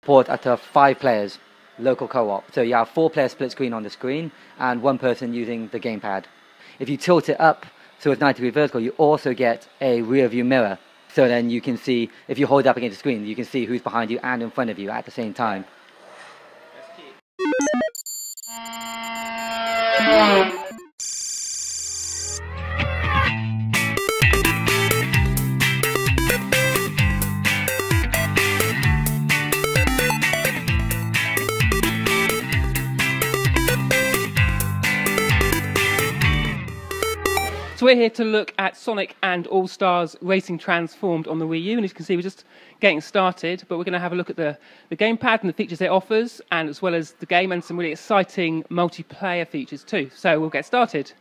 support up to 5 players, local co-op. So you have 4-player split screen on the screen and 1 person using the gamepad. If you tilt it up so it's 90-degree vertical, you also get a rear view mirror. So then you can see, if you hold it up against the screen, you can see who's behind you and in front of you at the same time. So we're here to look at Sonic and All-Stars Racing Transformed on the Wii U, and as you can see we're just getting started, but we're going to have a look at the gamepad and the features it offers, and as well as the game and some really exciting multiplayer features too. So we'll get started.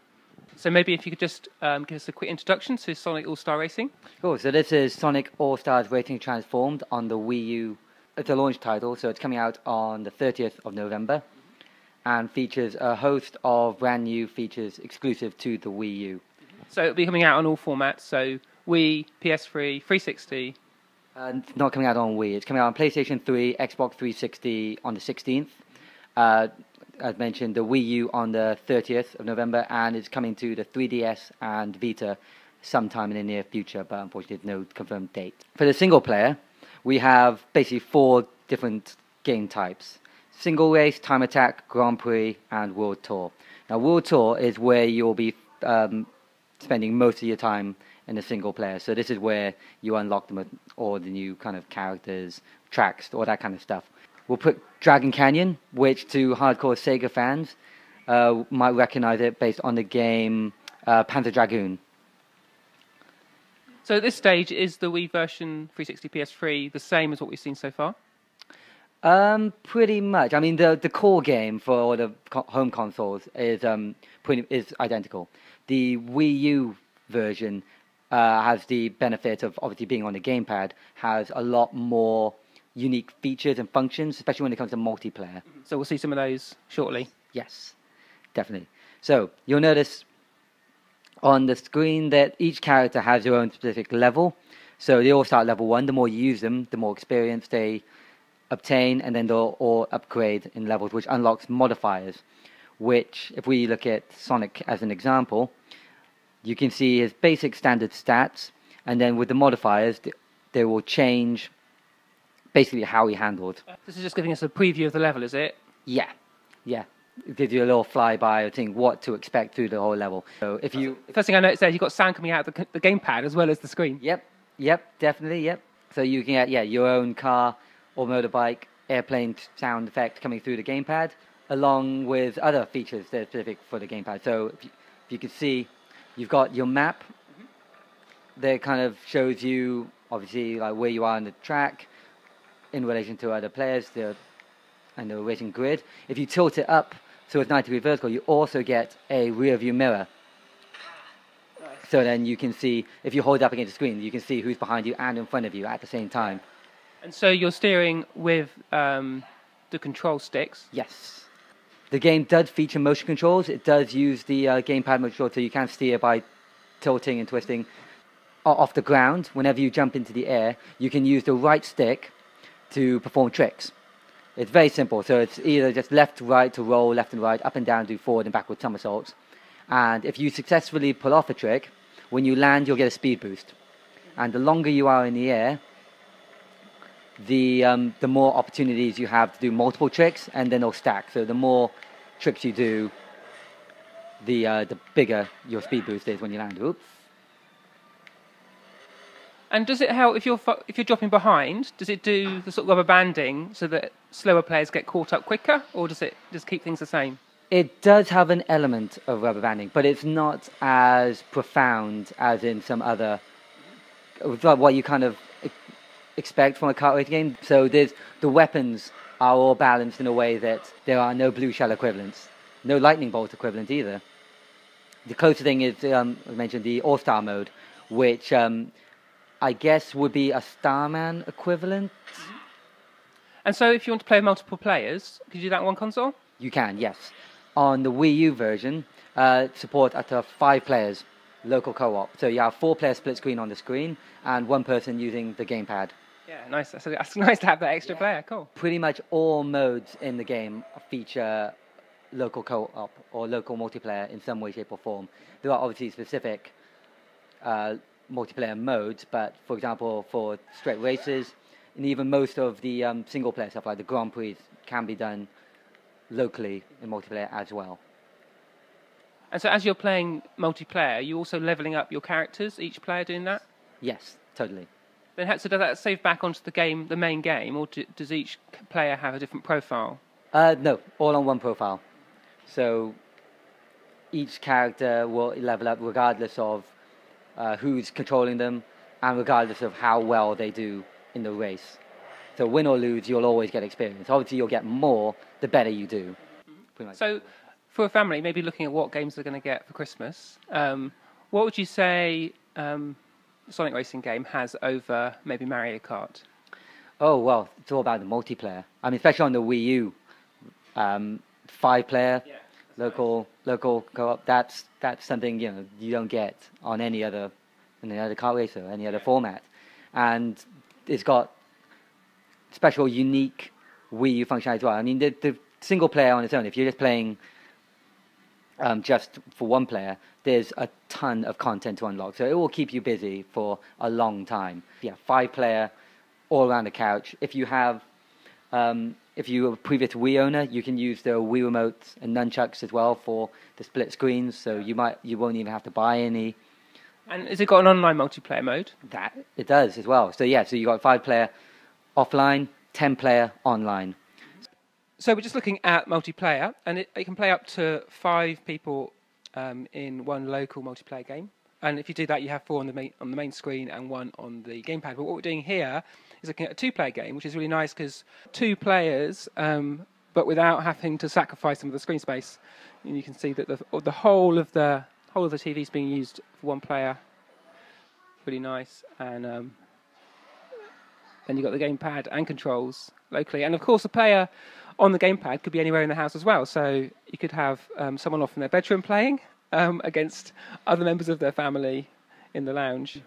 So maybe if you could just give us a quick introduction to Sonic All-Star Racing. Cool, so this is Sonic All-Stars Racing Transformed on the Wii U. It's a launch title, so it's coming out on the 30th of November and features a host of brand new features exclusive to the Wii U. So it'll be coming out on all formats, so Wii, PS3, 360. It's not coming out on Wii, it's coming out on PlayStation 3, Xbox 360 on the 16th. As mentioned, the Wii U on the 30th of November, and it's coming to the 3DS and Vita sometime in the near future, but unfortunately there's no confirmed date. For the single player, we have basically 4 different game types. Single race, time attack, Grand Prix, and World Tour. Now World Tour is where you'll be spending most of your time in a single player. So this is where you unlock all the new kind of characters, tracks, all that kind of stuff. We'll put Dragon Canyon, which to hardcore Sega fans might recognize it based on the game Panzer Dragoon. So at this stage, is the Wii version 360 PS3 the same as what we've seen so far? Pretty much. I mean, the core game for all the home consoles is identical. The Wii U version has the benefit of obviously being on the gamepad, has a lot more unique features and functions, especially when it comes to multiplayer. So we'll see some of those shortly. Yes, definitely. So you'll notice on the screen that each character has their own specific level. So they all start at level 1. The more you use them, the more experience they obtain, and then they'll all upgrade in levels, which unlocks modifiers, which, if we look at Sonic as an example, you can see his basic standard stats, and then with the modifiers, they will change basically how he handled. This is just giving us a preview of the level, is it? Yeah. It gives you a little flyby of seeing what to expect through the whole level. So if you... First thing I noticed there, you've got sound coming out of the gamepad as well as the screen. Yep, definitely. So you can get your own car or motorbike, airplane sound effect coming through the gamepad, along with other features that are specific for the gamepad. So if you can see, you've got your map that kind of shows you, obviously, like where you are on the track in relation to other players and the racing grid. If you tilt it up so it's 90-degree vertical, you also get a rear view mirror. Nice. So then you can see, if you hold it up against the screen, you can see who's behind you and in front of you at the same time. And so you're steering with the control sticks? Yes. The game does feature motion controls. It does use the gamepad motion control, so you can steer by tilting and twisting off the ground. Whenever you jump into the air, you can use the right stick to perform tricks. It's very simple. So it's either just left to right to roll, left and right, up and down, do forward and backward somersaults. And if you successfully pull off a trick, when you land, you'll get a speed boost. And the longer you are in the air, the more opportunities you have to do multiple tricks, and then they'll stack. So the more tricks you do, the bigger your speed boost is when you land. Oops. And does it help if you're dropping behind? Does it do the sort of rubber banding so that slower players get caught up quicker, or does it just keep things the same? It does have an element of rubber banding, but it's not as profound as in some other, what you kind of expect from a kart racing game. So the weapons are all balanced in a way that there are no blue shell equivalents, no lightning bolt equivalent either. The closest thing is, I mentioned the All-Star mode, which I guess would be a Starman equivalent. And so if you want to play multiple players, could you do that on one console? You can, yes. On the Wii U version, support up to 5 players, local co-op. So you have 4-player split screen on the screen and 1 person using the gamepad. Yeah, nice. That's nice to have that extra player. Cool. Pretty much all modes in the game feature local co-op or local multiplayer in some way, shape, or form. There are obviously specific multiplayer modes, but for example, for straight races, and even most of the single-player stuff like the Grand Prix can be done locally in multiplayer as well. And so, as you're playing multiplayer, are you also leveling up your characters? Each player doing that? Yes, totally. Then, so does that save back onto the main game, or does each player have a different profile? No, all on one profile. So each character will level up regardless of who's controlling them and regardless of how well they do in the race. So win or lose, you'll always get experience. Obviously, you'll get more the better you do. Pretty much. So for a family, maybe looking at what games they're going to get for Christmas, what would you say the Sonic Racing game has over maybe Mario Kart? Oh, well, it's all about the multiplayer. I mean, especially on the Wii U, 5-player, local co-op. That's something you don't get on any other kart racer, any other format, and it's got special, unique Wii U functionality as well. I mean, the single player on its own, if you're just playing just for one player, there's a ton of content to unlock, so it will keep you busy for a long time. Yeah, 5-player, all around the couch. If you have, if you're a previous Wii owner, you can use the Wii remotes and nunchucks as well for the split screens, so you won't even have to buy any. And has it got an online multiplayer mode? That it does as well. So yeah, so you got 5-player offline, 10-player online. So we're just looking at multiplayer, and it can play up to 5 people in one local multiplayer game. And if you do that, you have 4 on the main screen and 1 on the gamepad. But what we're doing here is looking at a 2-player game, which is really nice because 2 players, but without having to sacrifice some of the screen space. And you can see that the whole of the TV is being used for 1 player. Really nice, and then you've got the gamepad and controls locally, and of course the player on the gamepad could be anywhere in the house as well. So you could have someone off in their bedroom playing against other members of their family in the lounge.